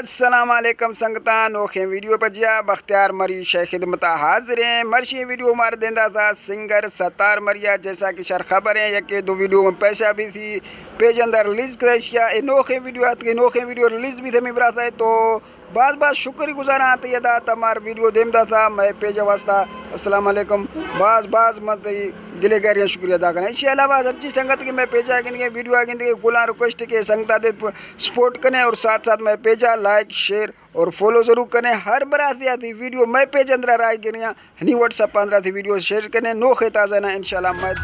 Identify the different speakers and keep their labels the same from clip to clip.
Speaker 1: अस्सलाम वालेकुम संगता नोखे वीडियो पर जिया बख्तियार मरी शे खिदमत हाजिर हैं मर्शी वीडियो मार देंदा था सिंगर सत्तार मरिया जैसा कि शर खबर है यके दो वीडियो में पैसा भी थी पेज अंदर रिलीज़ कर नोखे वीडियो आती है नोखे वीडियो रिलीज़ भी थे मिबरा था तो बात बात शुक्र आते यदा तमार वीडियो देमदा था मैं पेज वास्ता अस्सलाम वालेकुम बाज मत दिले गहरिया शुक्रिया अदा करें इसके अलावा अच्छी संगत की मैं पेजा आगे वीडियो आगे गुला रिक्वेस्ट के संगता दे सपोर्ट करें और साथ साथ मैं पेजा लाइक शेयर और फॉलो ज़रूर करें हर बराती आती वीडियो मैं पेज अंदर आए गिर हनी व्हाट्सअप अंदर थी वीडियो शेयर करें नोखे ताज़ा ना इंशाल्लाह मैं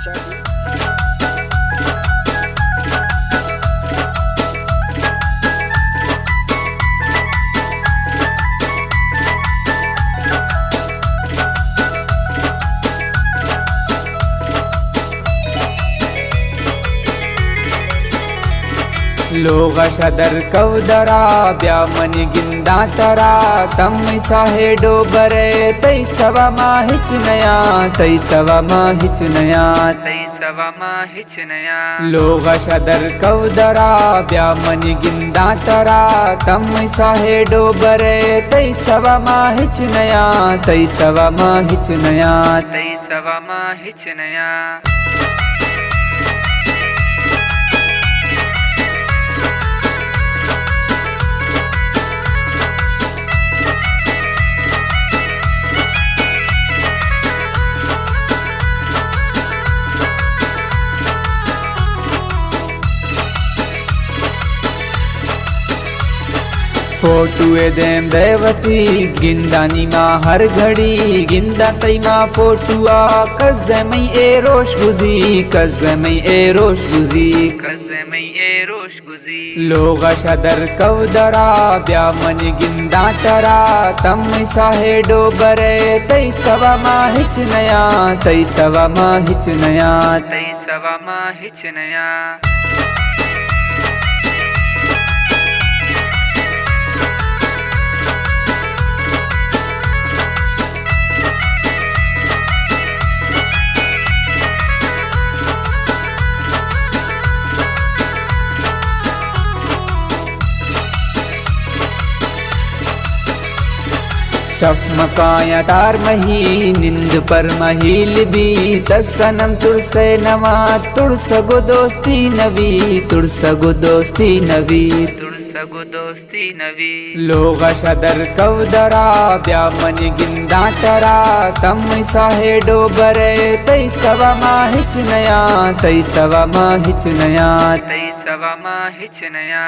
Speaker 2: लोग शदर कवदरा ब्या मनी गिंदा तरा तम साहे डोबरे तई सवा माहिच नया तई सवा माहिच नया तई सवा माहिच नया लोग शदर कवदरा ब्या मनी गिंदा तरा तम साहे डोबरे तई सवा माहिच नया तई सवा माहिच नया तई सवा माहिच नया फोटुए देम देवती गिंदानी माँ हर घड़ी गिंदा तई माँ फोटुआ कज़मई ए रोश गुजी कज़मई ए रोश गुजी कज़मई ए रोश गुजी लोग शदर कवदरा ब्या मनी गिंदा तरा तम साहे डोबरे तई सवा माहिच नया तई सवा माहिच नया तई सवा माहिच नया सफ मकाया तार मही निंद पर महिल भी तसनम तुरसे नवा तुरसगो दोस्ती नवी तुरसगो दोस्ती नवी तुरसगो दोस्ती नवी लोग शदर कवदरा ब्या मनी गिंदा तरा तम साहे डोबरे तई सवा माहिच नया तई सवा माहिच नया तई सवा माहिच नया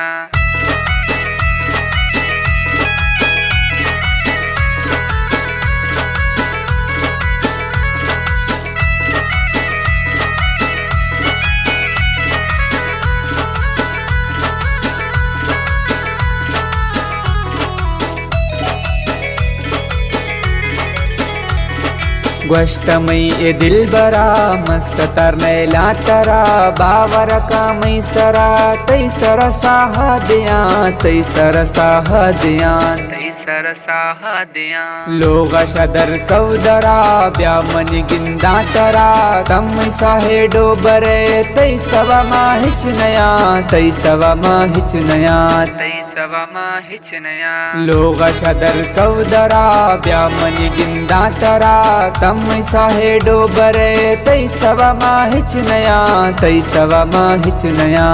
Speaker 2: गोश्तमई ए दिल बरा मस्त तरनैला तरा बावर का मई सरा तई सरा साह दिया तई सरा साह दिया तई सरा साह दिया लोग शदर कवदरा ब्या मनी गिंदा तरा तम साहे डोबरे तई सवा माहिच नया तई सवा माहिच नया तई सवा माहिच नया लोग शदर कवदरा ब्या मनी गिंदा तरा तम साहे डोबरे तई सवा माहिच नया तई सवा माहिच नया।